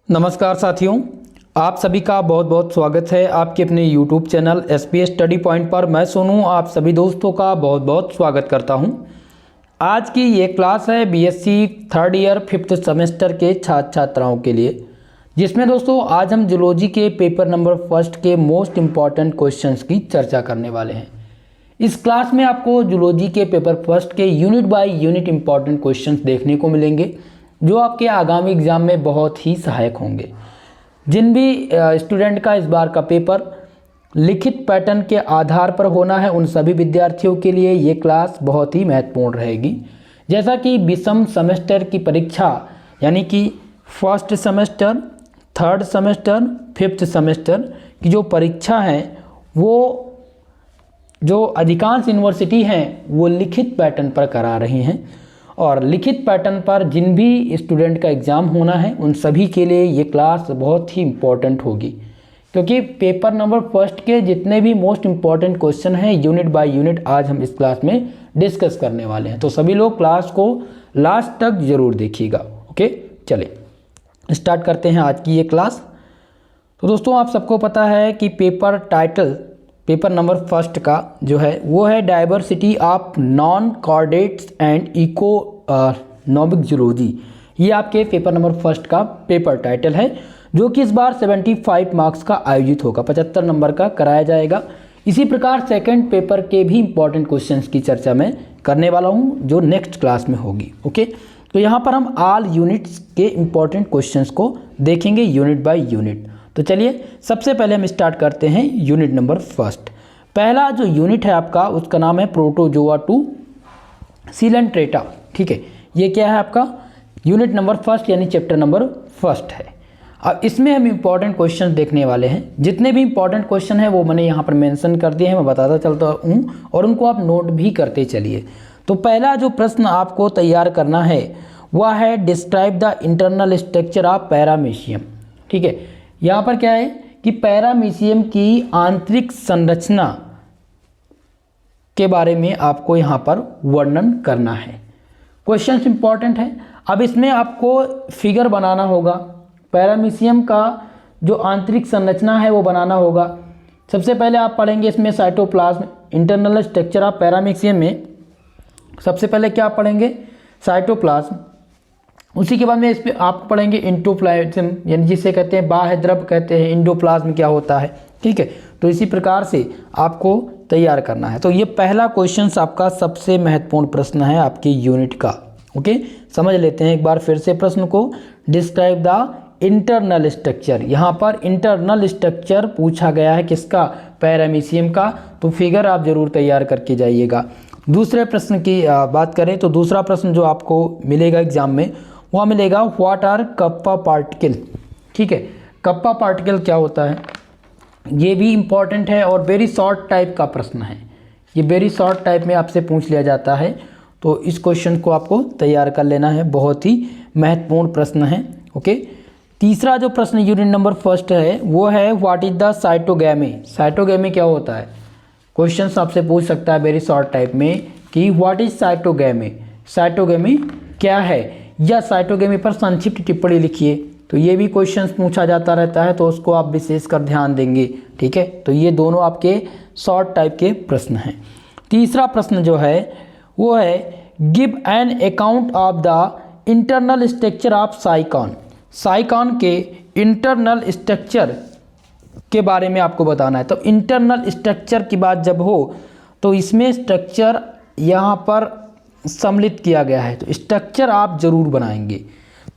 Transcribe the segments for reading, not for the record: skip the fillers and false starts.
नमस्कार साथियों, आप सभी का बहुत बहुत स्वागत है आपके अपने YouTube channel SPS study point पर। मैं सोनू आप सभी दोस्तों का बहुत बहुत स्वागत करता हूं। आज की ये क्लास है BSc third year fifth semester के छात्र छात्राओं के लिए, जिसमें दोस्तों आज हम जूलॉजी के पेपर नंबर फर्स्ट के मोस्ट इम्पॉर्टेंट क्वेश्चंस की चर्चा करने वाले हैं। इस क्लास में आपको जूलॉजी के पेपर फर्स्ट के unit by unit important questions देखने को मिलेंगे, जो आपके आगामी एग्जाम में बहुत ही सहायक होंगे। जिन भी स्टूडेंट का इस बार का पेपर लिखित पैटर्न के आधार पर होना है, उन सभी विद्यार्थियों के लिए ये क्लास बहुत ही महत्वपूर्ण रहेगी। जैसा कि विषम सेमेस्टर की परीक्षा यानी कि first semester, third semester, fifth semester की जो परीक्षा है, वो जो अधिकांश यूनिवर्सिटी हैं वो लिखित पैटर्न पर करा रही हैं, और लिखित पैटर्न पर जिन भी स्टूडेंट का एग्ज़ाम होना है उन सभी के लिए ये क्लास बहुत ही इम्पोर्टेंट होगी, क्योंकि पेपर नंबर फर्स्ट के जितने भी मोस्ट इम्पॉर्टेंट क्वेश्चन हैं यूनिट बाय यूनिट आज हम इस क्लास में डिस्कस करने वाले हैं। तो सभी लोग क्लास को लास्ट तक ज़रूर देखिएगा। ओके, चलिए स्टार्ट करते हैं आज की ये क्लास। तो दोस्तों, आप सबको पता है कि paper title paper number first का जो है वो है diversity of non chordates and economic zoology. ये आपके पेपर नंबर फर्स्ट का पेपर टाइटल है, जो कि इस बार 75 मार्क्स का आयोजित होगा, 75 नंबर का कराया जाएगा। इसी प्रकार सेकंड पेपर के भी इंपॉर्टेंट क्वेश्चंस की चर्चा मैं करने वाला हूं, जो नेक्स्ट क्लास में होगी। ओके, तो यहाँ पर हम ऑल यूनिट्स के इंपॉर्टेंट क्वेश्चंस को देखेंगे यूनिट बाय यूनिट। तो चलिए सबसे पहले हम स्टार्ट करते हैं यूनिट नंबर फर्स्ट। पहला जो यूनिट है आपका, उसका नाम है प्रोटोजोआ टू सिलेंट्रेटा। ठीक है, ये क्या है आपका यूनिट नंबर फर्स्ट यानी चैप्टर नंबर फर्स्ट है। अब इसमें हम इंपॉर्टेंट क्वेश्चन देखने वाले हैं। जितने भी इंपॉर्टेंट क्वेश्चन हैं वो मैंने यहाँ पर मेंशन कर दिए हैं, मैं बताता चलता हूँ और उनको आप नोट भी करते चलिए। तो पहला जो प्रश्न आपको तैयार करना है वह है describe the internal structure of paramecium. ठीक है, यहाँ पर क्या है कि पैरामीशियम की आंतरिक संरचना के बारे में आपको यहाँ पर वर्णन करना है। क्वेश्चन इंपॉर्टेंट है। अब इसमें आपको फिगर बनाना होगा, पैरामीशियम का जो आंतरिक संरचना है वो बनाना होगा। सबसे पहले आप पढ़ेंगे इसमें cytoplasm, internal structure of paramecium में सबसे पहले क्या पढ़ेंगे, साइटोप्लाज्म। उसी के बाद में इस पर आप पढ़ेंगे एंडोप्लाज्म, यानी जिसे कहते हैं बाह्य द्रव कहते हैं, एंडोप्लाज्म क्या होता है। ठीक है, तो इसी प्रकार से आपको तैयार करना है। तो ये पहला क्वेश्चन आपका सबसे महत्वपूर्ण प्रश्न है आपके यूनिट का। ओके, समझ लेते हैं एक बार फिर से प्रश्न को। डिस्क्राइब द इंटरनल स्ट्रक्चर, यहाँ पर इंटरनल स्ट्रक्चर पूछा गया है किसका, पैरामीशियम का। तो फिगर आप जरूर तैयार करके जाइएगा। दूसरे प्रश्न की बात करें तो दूसरा प्रश्न जो आपको मिलेगा एग्जाम में वह मिलेगा व्हाट आर कप्पा पार्टिकल। ठीक है, कप्पा पार्टिकल क्या होता है, ये भी इम्पॉर्टेंट है और वेरी शॉर्ट टाइप का प्रश्न है। ये वेरी शॉर्ट टाइप में आपसे पूछ लिया जाता है, तो इस क्वेश्चन को आपको तैयार कर लेना है, बहुत ही महत्वपूर्ण प्रश्न है। ओके, तीसरा जो प्रश्न यूनिट नंबर फर्स्ट है वो है व्हाट इज द साइटोगैमी। साइटोगैमी क्या होता है, क्वेश्चन आपसे पूछ सकता है वेरी शॉर्ट टाइप में कि व्हाट इज साइटोगैमी, साइटोगैमी क्या है, या साइटोगैमी पर संक्षिप्त टिप्पणी लिखिए। तो ये भी क्वेश्चन पूछा जाता रहता है, तो उसको आप विशेषकर ध्यान देंगे। ठीक है, तो ये दोनों आपके शॉर्ट टाइप के प्रश्न हैं। तीसरा प्रश्न जो है वो है give an account of the internal structure of साइकॉन। साइकॉन के इंटरनल स्ट्रक्चर के बारे में आपको बताना है। तो इंटरनल स्ट्रक्चर की बात जब हो तो इसमें स्ट्रक्चर यहाँ पर सम्मिलित किया गया है, तो स्ट्रक्चर आप जरूर बनाएंगे।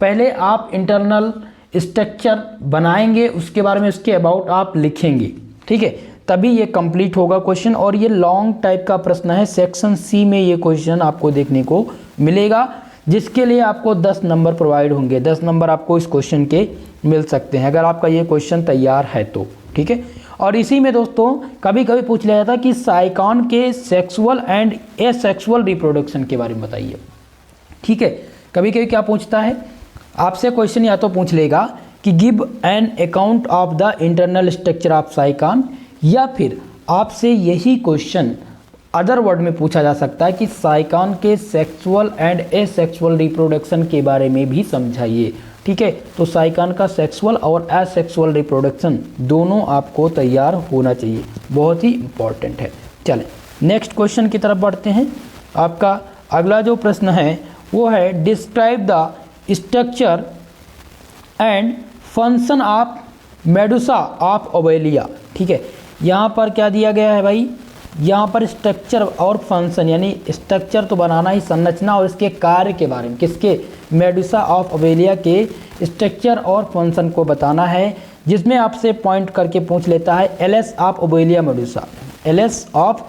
पहले आप इंटरनल स्ट्रक्चर बनाएंगे, उसके बारे में उसके अबाउट आप लिखेंगे। ठीक है, तभी ये कंप्लीट होगा क्वेश्चन। और ये लॉन्ग टाइप का प्रश्न है, सेक्शन सी में ये क्वेश्चन आपको देखने को मिलेगा, जिसके लिए आपको 10 नंबर प्रोवाइड होंगे। 10 नंबर आपको इस क्वेश्चन के मिल सकते हैं अगर आपका ये क्वेश्चन तैयार है तो। ठीक है, और इसी में दोस्तों कभी कभी पूछ लिया जाता है कि साइकॉन के सेक्सुअल एंड एसेक्सुअल रिप्रोडक्शन के बारे में बताइए। ठीक है, कभी कभी क्या पूछता है आपसे क्वेश्चन, या तो पूछ लेगा कि give an account of the internal structure of साइकॉन, या फिर आपसे यही क्वेश्चन अदर वर्ड में पूछा जा सकता है कि साइकॉन के सेक्सुअल एंड एसेक्सुअल रिप्रोडक्शन के बारे में भी समझाइए। ठीक है। तो साइकान का सेक्सुअल और एसेक्सुअल रिप्रोडक्शन दोनों आपको तैयार होना चाहिए, बहुत ही इंपॉर्टेंट है। चलें नेक्स्ट क्वेश्चन की तरफ बढ़ते हैं। आपका अगला जो प्रश्न है वो है describe the structure and function of medusa of Obelia. ठीक है, यहाँ पर क्या दिया गया है भाई, यहाँ पर स्ट्रक्चर और फंक्शन, यानी स्ट्रक्चर तो बनाना ही, संरचना और इसके कार्य के बारे में, किसके, मेडुसा ऑफ ओवेलिया के स्ट्रक्चर और फंक्शन को बताना है, जिसमें आपसे पॉइंट करके पूछ लेता है LS of Obelia medusa, LS of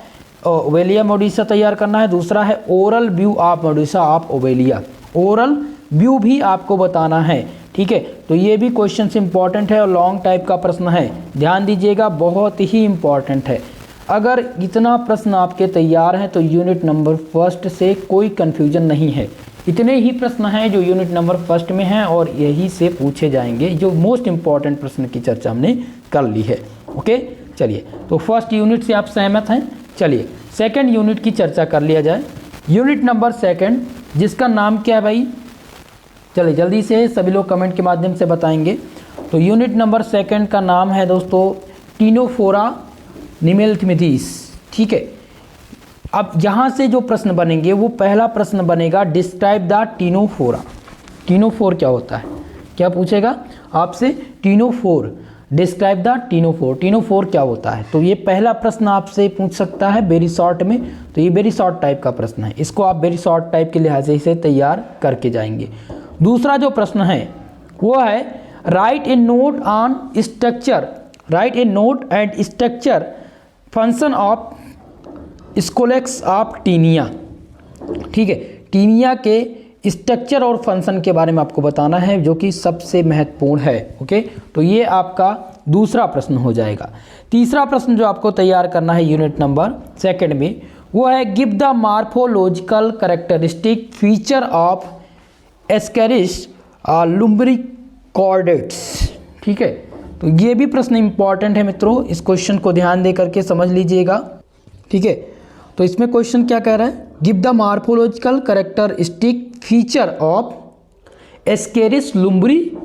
Obelia medusa तैयार करना है। दूसरा है oral view of medusa of Obelia, oral view भी आपको बताना है। ठीक है, तो ये भी क्वेश्चन इंपॉर्टेंट है और लॉन्ग टाइप का प्रश्न है, ध्यान दीजिएगा, बहुत ही इंपॉर्टेंट है। अगर इतना प्रश्न आपके तैयार हैं तो यूनिट नंबर फर्स्ट से कोई कन्फ्यूजन नहीं है। इतने ही प्रश्न हैं जो यूनिट नंबर फर्स्ट में हैं और यही से पूछे जाएंगे, जो मोस्ट इंपॉर्टेंट प्रश्न की चर्चा हमने कर ली है। ओके, चलिए तो फर्स्ट यूनिट से आप सहमत हैं। चलिए सेकंड यूनिट की चर्चा कर लिया जाए। यूनिट नंबर सेकंड, जिसका नाम क्या है भाई, चलिए जल्दी से सभी लोग कमेंट के माध्यम से बताएंगे। तो यूनिट नंबर सेकंड का नाम है दोस्तों टीनोफोरा निमेल्थिमिथीस। ठीक है, अब यहाँ से जो प्रश्न बनेंगे वो पहला प्रश्न बनेगा डिस्क्राइब द टीनोफोरा। टीनोफोर क्या होता है, क्या पूछेगा आपसे, ctenophore, describe the ctenophore, ctenophore क्या होता है। तो ये पहला प्रश्न आपसे पूछ सकता है वेरी शॉर्ट में, तो ये वेरी शॉर्ट टाइप का प्रश्न है, इसको आप वेरी शॉर्ट टाइप के लिहाज से तैयार करके जाएंगे। दूसरा जो प्रश्न है वो है write a note on structure, write a note and structure function of scolex of Taenia. ठीक है, टीनिया के स्ट्रक्चर और फंक्शन के बारे में आपको बताना है, जो कि सबसे महत्वपूर्ण है। ओके, तो ये आपका दूसरा प्रश्न हो जाएगा। तीसरा प्रश्न जो आपको तैयार करना है यूनिट नंबर सेकंड में वो है give the morphological characteristic feature of Ascaris lumbricoides. ठीक है, तो ये भी प्रश्न इंपॉर्टेंट है मित्रों, इस क्वेश्चन को ध्यान दे करके समझ लीजिएगा। ठीक है, तो इसमें क्वेश्चन क्या कह रहा है, give the morphological characteristic feature of Ascaris lumbricoides.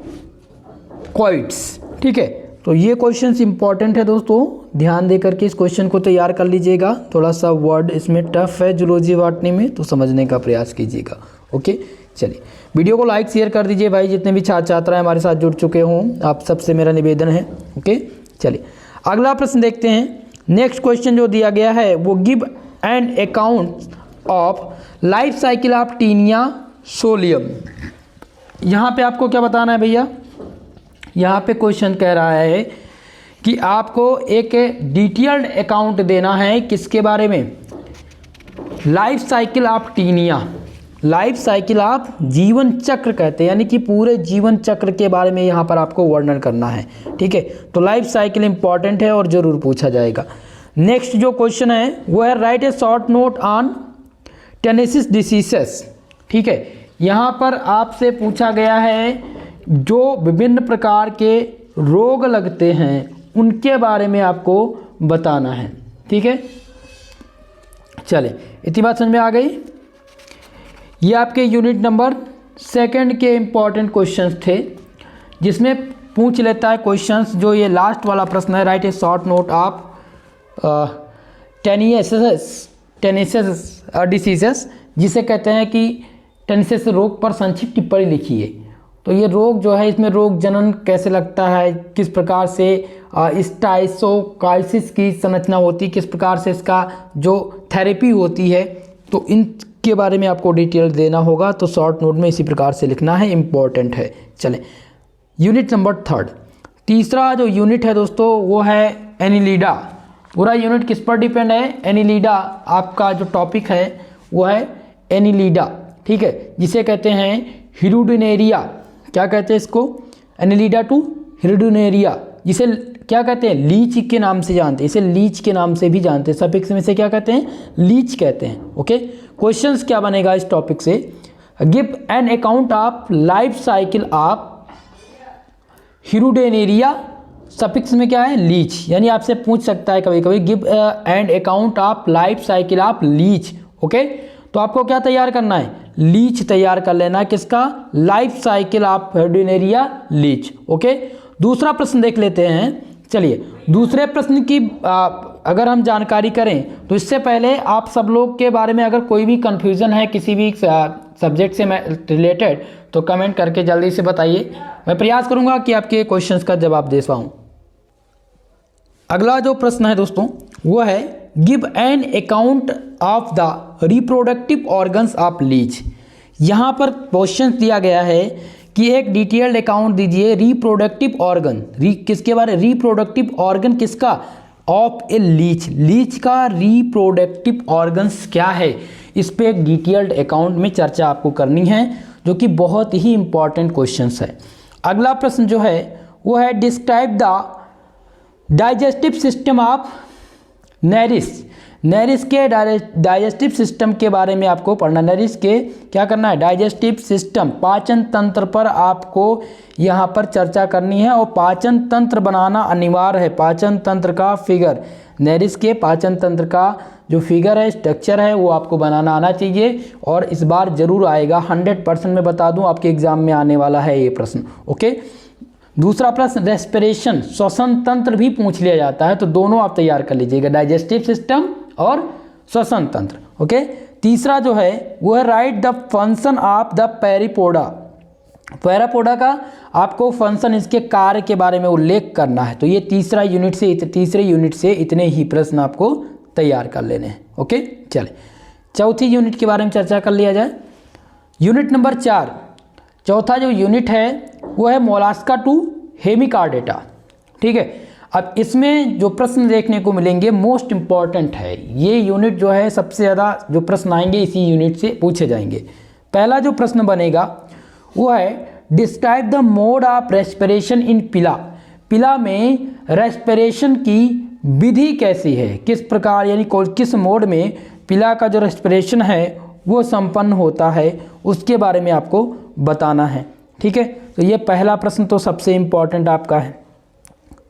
ठीक है, तो ये क्वेश्चन इंपॉर्टेंट है दोस्तों, ध्यान दे करके इस क्वेश्चन को तैयार कर लीजिएगा। थोड़ा सा वर्ड इसमें टफ है जूलॉजी बॉटनी में, तो समझने का प्रयास कीजिएगा। ओके, चलिए वीडियो को लाइक शेयर कर दीजिए भाई, जितने भी छात्र छात्राएं हमारे साथ जुड़ चुके हों, आप सबसे मेरा निवेदन है। ओके, चलिए अगला प्रश्न देखते हैं। नेक्स्ट क्वेश्चन जो दिया गया है वो give an account of life cycle of Taenia solium. यहाँ पे आपको क्या बताना है भैया, यहाँ पे क्वेश्चन कह रहा है कि आपको एक डिटेल्ड अकाउंट देना है, किसके बारे में, life cycle of Taenia, life cycle of जीवन चक्र कहते हैं, यानी कि पूरे जीवन चक्र के बारे में यहाँ पर आपको वर्णन करना है। ठीक है, तो लाइफ साइकिल इंपॉर्टेंट है और जरूर पूछा जाएगा। नेक्स्ट जो क्वेश्चन है वो है write a short note on taeniasis diseases. ठीक है, यहाँ पर आपसे पूछा गया है जो विभिन्न प्रकार के रोग लगते हैं उनके बारे में आपको बताना है। ठीक है, चले इतनी बात समझ में आ गई। ये आपके यूनिट नंबर सेकंड के इम्पॉर्टेंट क्वेश्चंस थे, जिसमें पूछ लेता है क्वेश्चंस, जो ये लास्ट वाला प्रश्न है write a short note of taeniasis diseases, जिसे कहते हैं कि टेनिसेस रोग पर संक्षिप्त टिप्पणी लिखिए। तो ये रोग जो है, इसमें रोग जनन कैसे लगता है, किस प्रकार से स्टाइसोकाइसिस की संरचना होती है, किस प्रकार से इसका जो थेरेपी होती है, तो इनके बारे में आपको डिटेल देना होगा। तो शॉर्ट नोट में इसी प्रकार से लिखना है, इम्पॉर्टेंट है। चलें यूनिट नंबर थर्ड, तीसरा जो यूनिट है दोस्तों वो है एनिलिडा। पूरा यूनिट किस पर डिपेंड है, एनिलिडा, आपका जो टॉपिक है वो है एनिलिडा। ठीक है, जिसे कहते हैं हिरुडिनेरिया, क्या कहते हैं इसको, एनिलिडा टू हिरुडिनेरिया, जिसे क्या कहते हैं, लीच के नाम से जानते हैं, इसे लीच के नाम से भी जानते हैं, सफिक्स में से क्या कहते हैं, लीच कहते हैं। ओके, क्वेश्चंस क्या बनेगा इस टॉपिक से, give an account of life cycle of Hirudinaria, suffix में क्या है, लीच, यानी आपसे पूछ सकता है कभी कभी give an account of life cycle of leech. Okay, तो आपको क्या तैयार करना है, लीच तैयार कर लेना। किसका? Life cycle of Hirudinaria leech. Okay, दूसरा प्रश्न देख लेते हैं। चलिए दूसरे प्रश्न की अगर हम जानकारी करें तो इससे पहले आप सब लोग के बारे में अगर कोई भी कंफ्यूजन है किसी भी सब्जेक्ट से रिलेटेड तो कमेंट करके जल्दी से बताइए। मैं प्रयास करूंगा कि आपके क्वेश्चंस का जवाब दे पाऊँ। अगला जो प्रश्न है दोस्तों वो है give an account of the reproductive organs of leech. यहाँ पर क्वेश्चन दिया गया है कि एक डिटेल्ड अकाउंट दीजिए रिप्रोडक्टिव ऑर्गन, किसके बारे? रिप्रोडक्टिव ऑर्गन किसका? Of a leech. लीच का रिप्रोडक्टिव ऑर्गन्स क्या है, इस पे एक डिटेल्ड अकाउंट में चर्चा आपको करनी है, जो कि बहुत ही इंपॉर्टेंट क्वेश्चन है। अगला प्रश्न जो है वो है describe the digestive system of Nereis. Nereis के डाइजेस्टिव सिस्टम के बारे में आपको पढ़ना। नेरिस के क्या करना है? डाइजेस्टिव सिस्टम, पाचन तंत्र पर आपको यहाँ पर चर्चा करनी है और पाचन तंत्र बनाना अनिवार्य है। पाचन तंत्र का फिगर, नेरिस के पाचन तंत्र का जो फिगर है, स्ट्रक्चर है, वो आपको बनाना आना चाहिए और इस बार जरूर आएगा। 100% में बता दूं आपके एग्जाम में आने वाला है ये प्रश्न। ओके, दूसरा प्रश्न रेस्पिरेशन, श्वसन तंत्र भी पूछ लिया जाता है, तो दोनों आप तैयार कर लीजिएगा, डाइजेस्टिव सिस्टम और श्वसन तंत्र। ओके, तीसरा जो है वो है write the function of the parapodia. Parapodia का आपको फंक्शन, इसके कार्य के बारे में उल्लेख करना है। तो ये तीसरे यूनिट से इतने ही प्रश्न आपको तैयार कर लेने हैं। ओके, चले चौथी यूनिट के बारे में चर्चा कर लिया जाए। यूनिट नंबर 4, चौथा जो यूनिट है वो है मोलास्का टू हेमिकार्डेटा। ठीक है, अब इसमें जो प्रश्न देखने को मिलेंगे मोस्ट इंपॉर्टेंट है। ये यूनिट जो है सबसे ज़्यादा जो प्रश्न आएंगे इसी यूनिट से पूछे जाएंगे। पहला जो प्रश्न बनेगा वो है describe the mode of respiration in पिला। पिला में रेस्पिरेशन की विधि कैसी है, किस प्रकार यानी किस मोड में पिला का जो रेस्पिरेशन है वो संपन्न होता है, उसके बारे में आपको बताना है। ठीक है, तो ये पहला प्रश्न तो सबसे इम्पॉर्टेंट आपका है।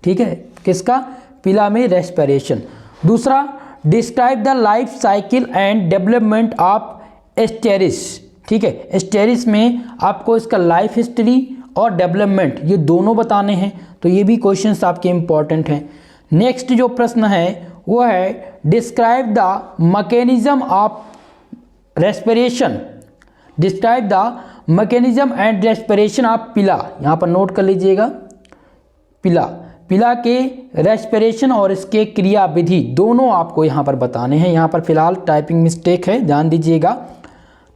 ठीक है, किसका? पिला में रेस्पिरेशन। दूसरा describe the life cycle and development of Asterias. ठीक है, एस्टेरिस में आपको इसका लाइफ हिस्ट्री और डेवलपमेंट ये दोनों बताने हैं, तो ये भी क्वेश्चंस आपके इम्पॉर्टेंट हैं। नेक्स्ट जो प्रश्न है वो है describe the mechanism of respiration. Describe the mechanism and respiration of पिला। यहाँ पर नोट कर लीजिएगा, पिला के रेस्पिरेशन और इसके क्रिया विधि दोनों आपको यहाँ पर बताने हैं। यहाँ पर फिलहाल टाइपिंग मिस्टेक है, ध्यान दीजिएगा।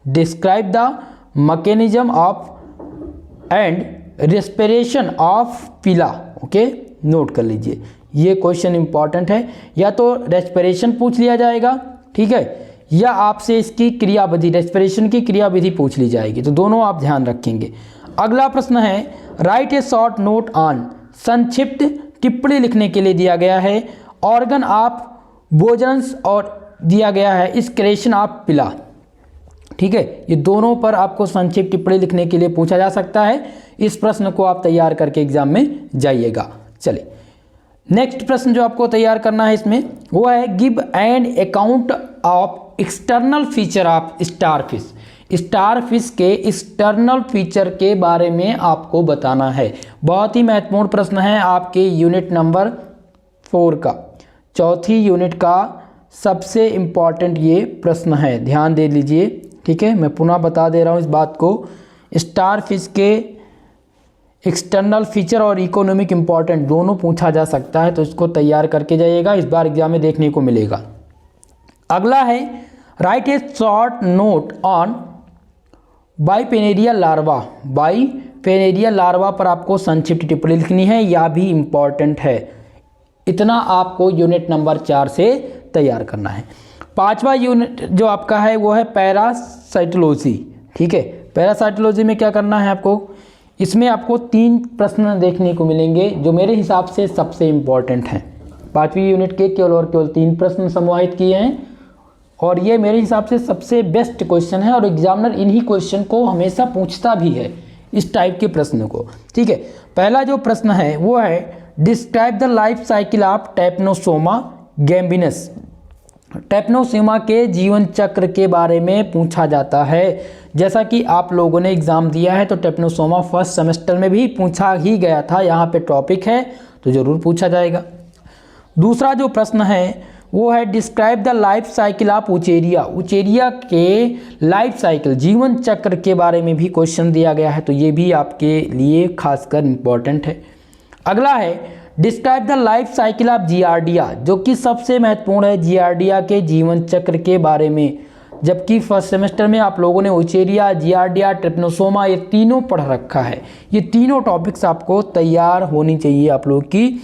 Describe the mechanism of and respiration of पिला। ओके, नोट कर लीजिए, ये क्वेश्चन इंपॉर्टेंट है। या तो रेस्पिरेशन पूछ लिया जाएगा, ठीक है, या आपसे इसकी क्रिया विधि, रेस्पिरेशन की क्रिया विधि पूछ ली जाएगी, तो दोनों आप ध्यान रखेंगे। अगला प्रश्न है write a short note on. संक्षिप्त टिप्पणी लिखने के लिए दिया गया है ऑर्गन ऑफ बोजन्स और दिया गया है एक्सक्रीशन ऑफ पिला। ठीक है, ये दोनों पर आपको संक्षिप्त टिप्पणी लिखने के लिए पूछा जा सकता है। इस प्रश्न को आप तैयार करके एग्जाम में जाइएगा। चलिए नेक्स्ट प्रश्न जो आपको तैयार करना है इसमें वो है give an account of external feature of starfish. Starfish के एक्सटर्नल फीचर के बारे में आपको बताना है। बहुत ही महत्वपूर्ण प्रश्न है आपके यूनिट नंबर 4 का, चौथी यूनिट का सबसे इम्पॉर्टेंट ये प्रश्न है, ध्यान दे लीजिए। ठीक है, मैं पुनः बता दे रहा हूँ इस बात को। स्टारफिश के एक्सटर्नल फीचर और इकोनॉमिक इम्पॉर्टेंट दोनों पूछा जा सकता है, तो इसको तैयार करके जाइएगा, इस बार एग्जाम में देखने को मिलेगा। अगला है write a short note on bipinnaria larva. Bipinnaria larva पर आपको संक्षिप्त टिप्पणी लिखनी है, यह भी इम्पॉर्टेंट है। इतना आपको यूनिट नंबर 4 से तैयार करना है। पांचवा यूनिट जो आपका है वो है पैरासाइटोलॉजी। ठीक है, पैरासाइटोलॉजी में क्या करना है आपको, इसमें आपको 3 प्रश्न देखने को मिलेंगे जो मेरे हिसाब से सबसे इम्पॉर्टेंट हैं। 5वीं यूनिट के केवल 3 प्रश्न समाहित किए हैं और ये मेरे हिसाब से सबसे बेस्ट क्वेश्चन है और एग्जामिनर इन्हीं क्वेश्चन को हमेशा पूछता भी है, इस टाइप के प्रश्न को। ठीक है, पहला जो प्रश्न है वो है describe the life cycle of trypanosoma gambiense. Trypanosoma के जीवन चक्र के बारे में पूछा जाता है। जैसा कि आप लोगों ने एग्जाम दिया है तो ट्रिपनोसोमा फर्स्ट सेमेस्टर में भी पूछा ही गया था, यहाँ पे टॉपिक है तो जरूर पूछा जाएगा। दूसरा जो प्रश्न है वो है describe the life cycle of उचेरिया। उचेरिया के लाइफ साइकिल जीवन चक्र के बारे में भी क्वेश्चन दिया गया है, तो ये भी आपके लिए खासकर इम्पोर्टेंट है। अगला है describe the life cycle of giardia, जो कि सबसे महत्वपूर्ण है जियार्डिया के जीवन चक्र के बारे में। जबकि फर्स्ट सेमेस्टर में आप लोगों ने उचेरिया, जियार्डिया, ट्रिपनोसोमा ये तीनों पढ़ रखा है। ये तीनों टॉपिक्स आपको तैयार होनी चाहिए आप लोग की,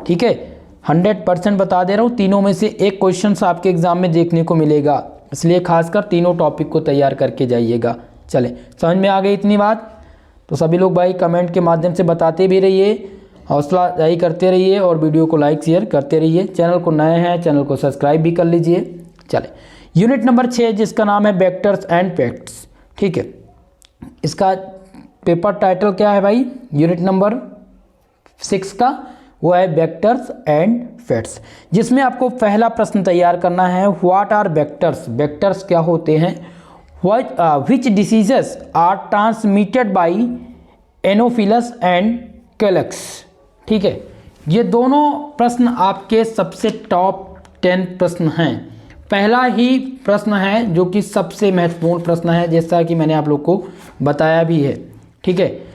ठीक है। 100% बता दे रहा हूँ, तीनों में से एक क्वेश्चन आपके एग्जाम में देखने को मिलेगा, इसलिए खासकर तीनों टॉपिक को तैयार करके जाइएगा। चले, समझ में आ गई इतनी बात? तो सभी लोग भाई कमेंट के माध्यम से बताते भी रहिए, हौसला अफजाई करते रहिए और वीडियो को लाइक शेयर करते रहिए। चैनल को नए हैं, चैनल को सब्सक्राइब भी कर लीजिए। चले, यूनिट नंबर 6 जिसका नाम है वेक्टर्स एंड फैक्ट्स, ठीक है। इसका पेपर टाइटल क्या है भाई? यूनिट नंबर 6 का वो है वेक्टर्स एंड फैक्ट्स, जिसमें आपको पहला प्रश्न तैयार करना है व्हाट आर वेक्टर्स। वेक्टर्स क्या होते हैं? Which diseases are transmitted by anopheles and culex, ठीक है। ये दोनों प्रश्न आपके सबसे टॉप 10 प्रश्न हैं। पहला ही प्रश्न है जो कि सबसे महत्वपूर्ण प्रश्न है, जैसा कि मैंने आप लोग को बताया भी है, ठीक है।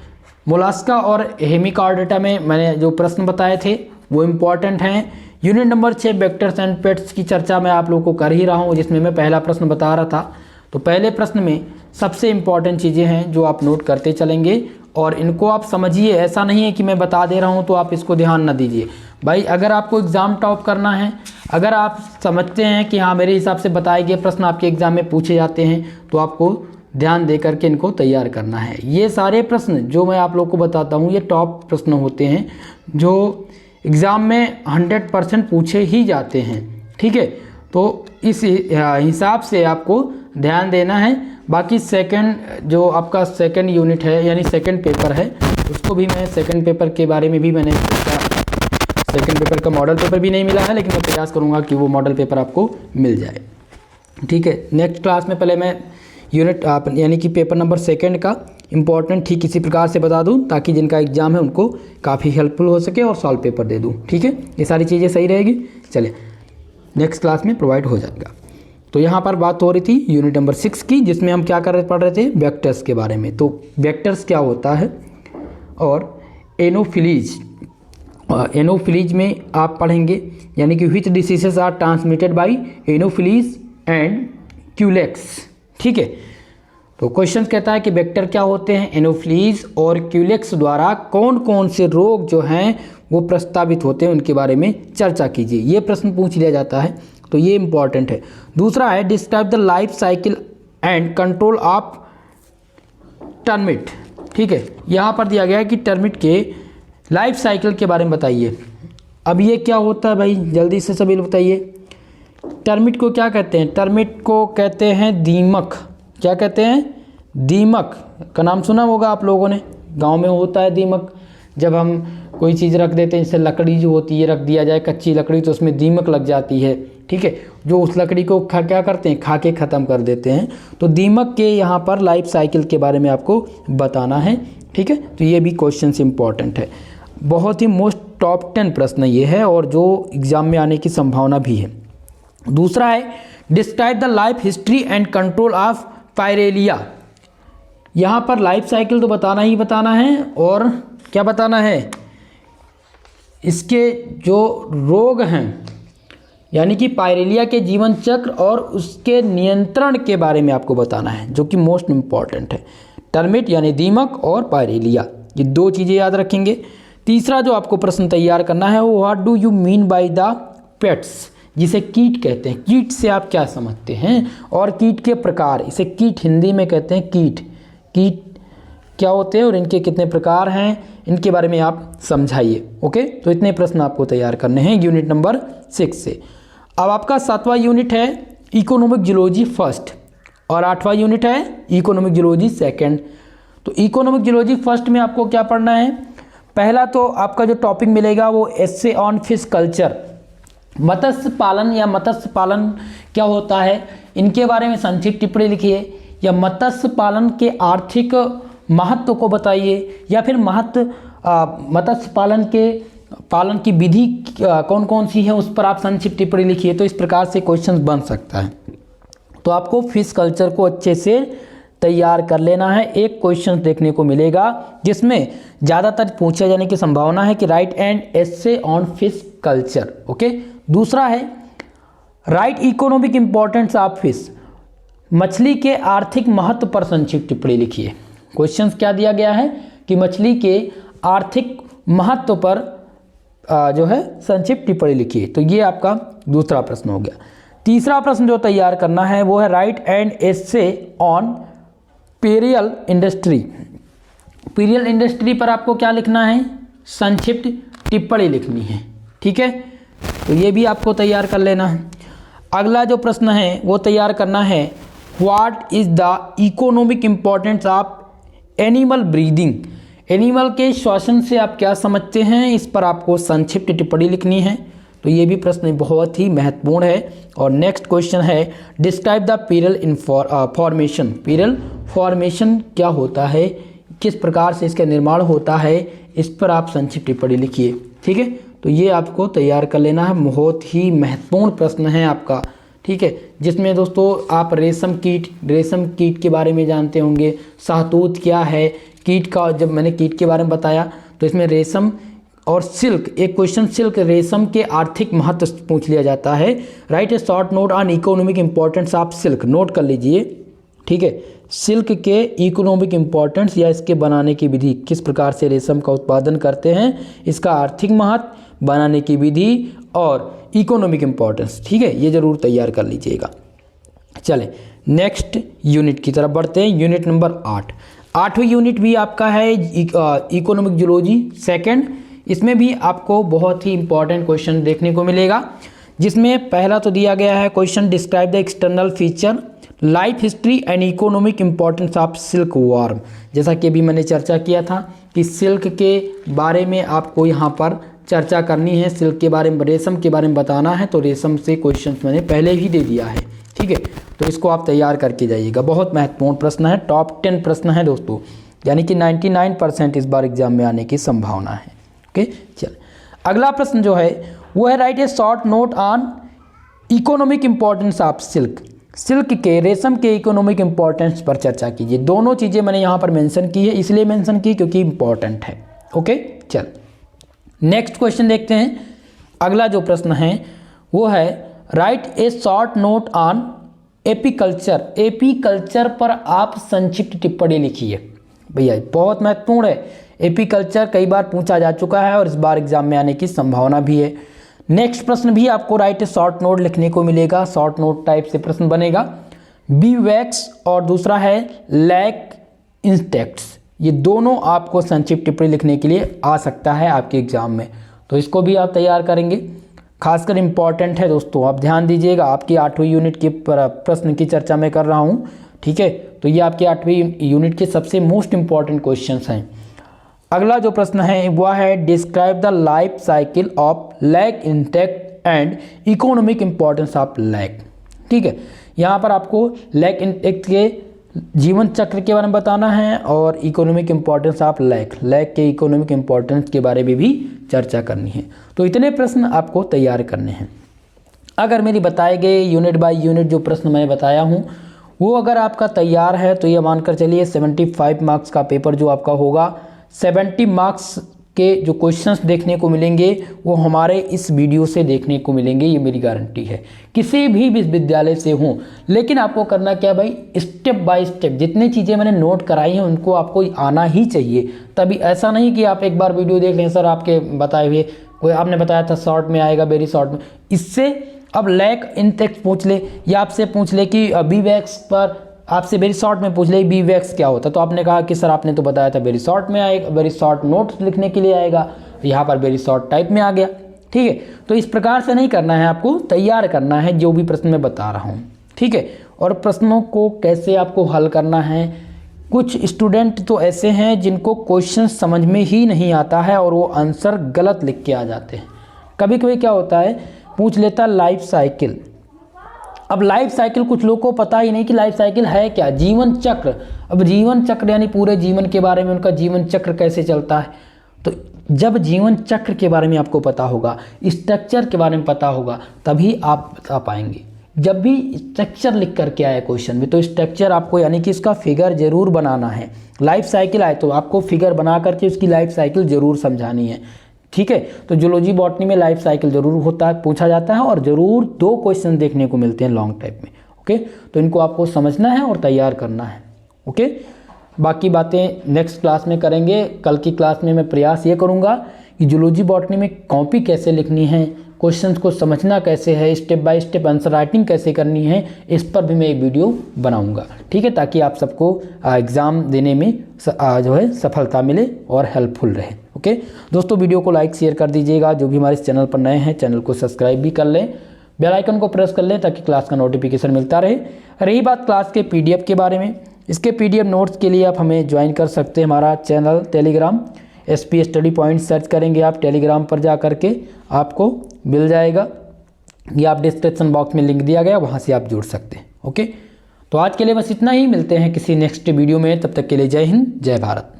मोलास्का और हेमिकॉर्डेटा में मैंने जो प्रश्न बताए थे वो इम्पॉर्टेंट हैं। Unit number 6 vectors and facts की चर्चा मैं आप लोग को कर ही रहा हूँ, जिसमें मैं पहला प्रश्न बता रहा था। तो पहले प्रश्न में सबसे इम्पॉर्टेंट चीज़ें हैं जो आप नोट करते चलेंगे और इनको आप समझिए। ऐसा नहीं है कि मैं बता दे रहा हूँ तो आप इसको ध्यान न दीजिए भाई। अगर आपको एग्ज़ाम टॉप करना है, अगर आप समझते हैं कि हाँ मेरे हिसाब से बताए गए प्रश्न आपके एग्ज़ाम में पूछे जाते हैं, तो आपको ध्यान दे करके इनको तैयार करना है। ये सारे प्रश्न जो मैं आप लोग को बताता हूँ ये टॉप प्रश्न होते हैं जो एग्ज़ाम में 100% पूछे ही जाते हैं, ठीक है। तो इस हिसाब से आपको ध्यान देना है। बाकी सेकंड जो आपका सेकंड यूनिट है यानी सेकंड पेपर है, उसको भी मैं सेकंड पेपर के बारे में भी मैंने सेकंड पेपर का मॉडल पेपर भी नहीं मिला है, लेकिन मैं प्रयास करूँगा कि वो मॉडल पेपर आपको मिल जाए, ठीक है। नेक्स्ट क्लास में पहले मैं यूनिट यानी कि पेपर नंबर सेकंड का इम्पोर्टेंट ठीक इसी प्रकार से बता दूं, ताकि जिनका एग्जाम है उनको काफ़ी हेल्पफुल हो सके और सॉल्व पेपर दे दूं, ठीक है। ये सारी चीज़ें सही रहेगी। चले, नेक्स्ट क्लास में प्रोवाइड हो जाएगा। तो यहाँ पर बात हो रही थी यूनिट नंबर 6 की, जिसमें हम क्या पढ़ रहे थे? वेक्टर्स के बारे में। तो वेक्टर्स क्या होता है और एनोफिलीज में आप पढ़ेंगे, यानी कि which diseases are transmitted by Anopheles and Culex, ठीक है। तो क्वेश्चन कहता है कि वेक्टर क्या होते हैं, एनोफिलीज और क्यूलेक्स द्वारा कौन कौन से रोग जो हैं वो प्रस्तावित होते हैं, उनके बारे में चर्चा कीजिए। ये प्रश्न पूछ लिया जाता है, तो ये इंपॉर्टेंट है। दूसरा है describe the life cycle and control of termite, ठीक है। यहाँ पर दिया गया है कि टर्मिट के लाइफ साइकिल के बारे में बताइए। अब ये क्या होता है भाई, जल्दी से सभी लोग बताइए। टर्मिट को क्या कहते हैं? टर्मिट को कहते हैं दीमक। क्या कहते हैं? दीमक का नाम सुना होगा आप लोगों ने, गांव में होता है दीमक। जब हम कोई चीज़ रख देते हैं, जैसे लकड़ी जो होती है रख दिया जाए कच्ची लकड़ी, तो उसमें दीमक लग जाती है, ठीक है। जो उस लकड़ी को क्या करते हैं, खा के ख़त्म कर देते हैं। तो दीमक के यहाँ पर लाइफ साइकिल के बारे में आपको बताना है, ठीक है। तो ये भी क्वेश्चन इंपॉर्टेंट है, बहुत ही मोस्ट टॉप 10 प्रश्न ये है और जो एग्ज़ाम में आने की संभावना भी है। दूसरा है describe the life history and control of pyrilla. यहाँ पर लाइफ साइकिल तो बताना ही बताना है और क्या बताना है, इसके जो रोग हैं यानी कि पायरेलिया के जीवन चक्र और उसके नियंत्रण के बारे में आपको बताना है, जो कि मोस्ट इम्पॉर्टेंट है। टर्मिट यानी दीमक और पायरेलिया, ये दो चीज़ें याद रखेंगे। तीसरा जो आपको प्रश्न तैयार करना है वो what do you mean by the pets, जिसे कीट कहते हैं। कीट से आप क्या समझते हैं और कीट के प्रकार, इसे कीट हिंदी में कहते हैं कीट। कीट क्या होते हैं और इनके कितने प्रकार हैं, इनके बारे में आप समझाइए। ओके, तो इतने प्रश्न आपको तैयार करने हैं यूनिट नंबर 6 से। अब आपका 7वां यूनिट है इकोनॉमिक जियोलॉजी फर्स्ट और 8वां यूनिट है इकोनॉमिक जियोलॉजी सेकंड। तो इकोनॉमिक जियोलॉजी फर्स्ट में आपको क्या पढ़ना है? पहला तो आपका जो टॉपिक मिलेगा वो एस्से ऑन फिश कल्चर, मत्स्य पालन या मत्स्य पालन क्या होता है, इनके बारे में संक्षिप्त टिप्पणी लिखिए, या मत्स्य पालन के आर्थिक महत्व को बताइए, या फिर मत्स्य पालन की विधि कौन कौन सी है उस पर आप संक्षिप्त टिप्पणी लिखिए। तो इस प्रकार से क्वेश्चन बन सकता है। तो आपको फिश कल्चर को अच्छे से तैयार कर लेना है। एक क्वेश्चन देखने को मिलेगा जिसमें ज़्यादातर पूछे जाने की संभावना है कि right and essay on fish culture. Okay, दूसरा है right economic importance of fish, मछली के आर्थिक महत्व पर संक्षिप्त टिप्पणी लिखिए। क्वेश्चन क्या दिया गया है कि मछली के आर्थिक महत्व पर जो है संक्षिप्त टिप्पणी लिखिए। तो ये आपका दूसरा प्रश्न हो गया। तीसरा प्रश्न जो तैयार करना है वो है write and essay on pearl industry. Pearl industry पर आपको क्या लिखना है, संक्षिप्त टिप्पणी लिखनी है। ठीक है, तो ये भी आपको तैयार कर लेना है। अगला जो प्रश्न है वो तैयार करना है what is the economic importance of animal breathing. Animal के श्वसन से आप क्या समझते हैं, इस पर आपको संक्षिप्त टिप्पणी लिखनी है। तो ये भी प्रश्न बहुत ही महत्वपूर्ण है। और नेक्स्ट क्वेश्चन है describe the Periyar formation. Periyar formation क्या होता है, किस प्रकार से इसका निर्माण होता है, इस पर आप संक्षिप्त टिप्पणी लिखिए। ठीक है, तो ये आपको तैयार कर लेना है। बहुत ही महत्वपूर्ण प्रश्न है आपका। ठीक है, जिसमें दोस्तों आप रेशम कीट के बारे में जानते होंगे, शहतूत क्या है, कीट का जब मैंने कीट के बारे में बताया तो इसमें रेशम और सिल्क, एक क्वेश्चन सिल्क रेशम के आर्थिक महत्व पूछ लिया जाता है। Write a short note on economic importance of silk, note कर लीजिए। ठीक है, सिल्क के इकोनॉमिक इंपॉर्टेंस या इसके बनाने की विधि, किस प्रकार से रेशम का उत्पादन करते हैं, इसका आर्थिक महत्व, बनाने की विधि और इकोनॉमिक इंपॉर्टेंस। ठीक है, ये जरूर तैयार कर लीजिएगा। चलें नेक्स्ट यूनिट की तरफ बढ़ते हैं। Unit number 8। 8वीं यूनिट भी आपका है इकोनॉमिक जूलॉजी सेकंड। इसमें भी आपको बहुत ही इंपॉर्टेंट क्वेश्चन देखने को मिलेगा, जिसमें पहला तो दिया गया है question describe the external feature, life history and economic importance of silk warm. जैसा कि अभी मैंने चर्चा किया था कि सिल्क के बारे में आपको यहाँ पर चर्चा करनी है, सिल्क के बारे में, रेशम के बारे में बताना है। तो रेशम से क्वेश्चन मैंने पहले ही दे दिया है। ठीक है, तो इसको आप तैयार करके जाइएगा। बहुत महत्वपूर्ण प्रश्न है, टॉप 10 प्रश्न है दोस्तों, यानी कि 99% इस बार एग्जाम में आने की संभावना है। ओके, चल अगला प्रश्न जो है वो है write a short note on economic importance of silk. Silk के, रेशम के इकोनॉमिक इंपॉर्टेंस पर चर्चा कीजिए। दोनों चीज़ें मैंने यहाँ पर मेंशन की है, इसलिए मेंशन की क्योंकि इंपॉर्टेंट है। ओके, चल नेक्स्ट क्वेश्चन देखते हैं। अगला जो प्रश्न है वो है write a short note on apiculture. Apiculture पर आप संक्षिप्त टिप्पणी लिखिए। भैया बहुत महत्वपूर्ण है, एपीकल्चर कई बार पूछा जा चुका है और इस बार एग्जाम में आने की संभावना भी है। नेक्स्ट प्रश्न भी आपको राइट ए शॉर्ट नोट लिखने को मिलेगा, शॉर्ट नोट टाइप से प्रश्न बनेगा। बी वैक्स और दूसरा है लैक इंसेक्ट्स, ये दोनों आपको संक्षिप्त टिप्पणी लिखने के लिए आ सकता है आपके एग्जाम में। तो इसको भी आप तैयार करेंगे, खासकर इंपॉर्टेंट है दोस्तों, आप ध्यान दीजिएगा। आपकी 8वीं यूनिट के प्रश्न की चर्चा मैं कर रहा हूँ। ठीक है, तो ये आपके 8वीं यूनिट के सबसे मोस्ट इंपॉर्टेंट क्वेश्चंस हैं। अगला जो प्रश्न है वह है describe the life cycle of lac insect and economic importance of lac. ठीक है, यहाँ पर आपको लैक इंसेक्ट के जीवन चक्र के बारे में बताना है और इकोनॉमिक इंपॉर्टेंस ऑफ लैक के इकोनॉमिक इंपॉर्टेंस के बारे में भी चर्चा करनी है। तो इतने प्रश्न आपको तैयार करने हैं। अगर मेरी बताए गए यूनिट बाय यूनिट जो प्रश्न मैं बताया हूँ वो अगर आपका तैयार है तो ये मानकर चलिए 75 मार्क्स का पेपर जो आपका होगा, 70 मार्क्स के जो क्वेश्चंस देखने को मिलेंगे वो हमारे इस वीडियो से देखने को मिलेंगे, ये मेरी गारंटी है। किसी भी विश्वविद्यालय से हों, लेकिन आपको करना क्या भाई, स्टेप बाय स्टेप जितनी चीज़ें मैंने नोट कराई हैं उनको आपको आना ही चाहिए। तभी ऐसा नहीं कि आप एक बार वीडियो देख लें, सर आपके बताए हुए कोई आपने बताया था शॉर्ट में आएगा, वेरी शॉर्ट में, इससे अब लैक इंसेक्ट पूछ ले या आपसे पूछ ले कि बी वैक्स पर आपसे वेरी शॉर्ट में पूछ ले बी वैक्स क्या होता है, तो आपने कहा कि सर आपने तो बताया था वेरी शॉर्ट में आएगा, वेरी शॉर्ट नोट्स लिखने के लिए आएगा, यहाँ पर वेरी शॉर्ट टाइप में आ गया। ठीक है, तो इस प्रकार से नहीं करना है, आपको तैयार करना है जो भी प्रश्न मैं बता रहा हूँ। ठीक है, और प्रश्नों को कैसे आपको हल करना है। कुछ स्टूडेंट तो ऐसे हैं जिनको क्वेश्चन समझ में ही नहीं आता है और वो आंसर गलत लिख के आ जाते हैं। कभी कभी क्या होता है पूछ लेता है लाइफ साइकिल। अब लाइफ साइकिल कुछ लोगों को पता ही नहीं कि लाइफ साइकिल है क्या। जीवन चक्र, अब जीवन चक्र यानी पूरे जीवन के बारे में, उनका जीवन चक्र कैसे चलता है। तो जब जीवन चक्र के बारे में आपको पता होगा, स्ट्रक्चर के बारे में पता होगा, तभी आप बता पाएंगे। जब भी स्ट्रक्चर लिख करके आए क्वेश्चन में, तो स्ट्रक्चर आपको यानी कि इसका फिगर जरूर बनाना है। लाइफ साइकिल आए तो आपको फिगर बना करके उसकी लाइफ साइकिल जरूर समझानी है, ठीक है। तो जूलॉजी बॉटनी में लाइफ साइकिल जरूर होता है, पूछा जाता है, और जरूर 2 क्वेश्चन देखने को मिलते हैं लॉन्ग टाइप में, ओके। तो इनको आपको समझना है और तैयार करना है, ओके। बाकी बातें नेक्स्ट क्लास में करेंगे। कल की क्लास में मैं प्रयास ये करूँगा कि जूलॉजी बॉटनी में कॉपी कैसे लिखनी है, क्वेश्चंस को समझना कैसे है, step by step answer writing कैसे करनी है, इस पर भी मैं एक वीडियो बनाऊंगा, ठीक है, ताकि आप सबको एग्ज़ाम देने में जो है सफलता मिले और हेल्पफुल रहे, ओके। दोस्तों वीडियो को लाइक शेयर कर दीजिएगा। जो भी हमारे इस चैनल पर नए हैं, चैनल को सब्सक्राइब भी कर लें, बेल आइकन को प्रेस कर लें ताकि क्लास का नोटिफिकेशन मिलता रहे। रही बात क्लास के PDF के बारे में, इसके PDF नोट्स के लिए आप हमें ज्वाइन कर सकते हैं। हमारा channel Telegram SP study point search करेंगे आप टेलीग्राम पर जा करके आपको मिल जाएगा, या आप डिस्क्रिप्शन बॉक्स में लिंक दिया गया, वहाँ से आप जुड़ सकते हैं, ओके। तो आज के लिए बस इतना ही, मिलते हैं किसी नेक्स्ट वीडियो में, तब तक के लिए जय हिंद जय भारत।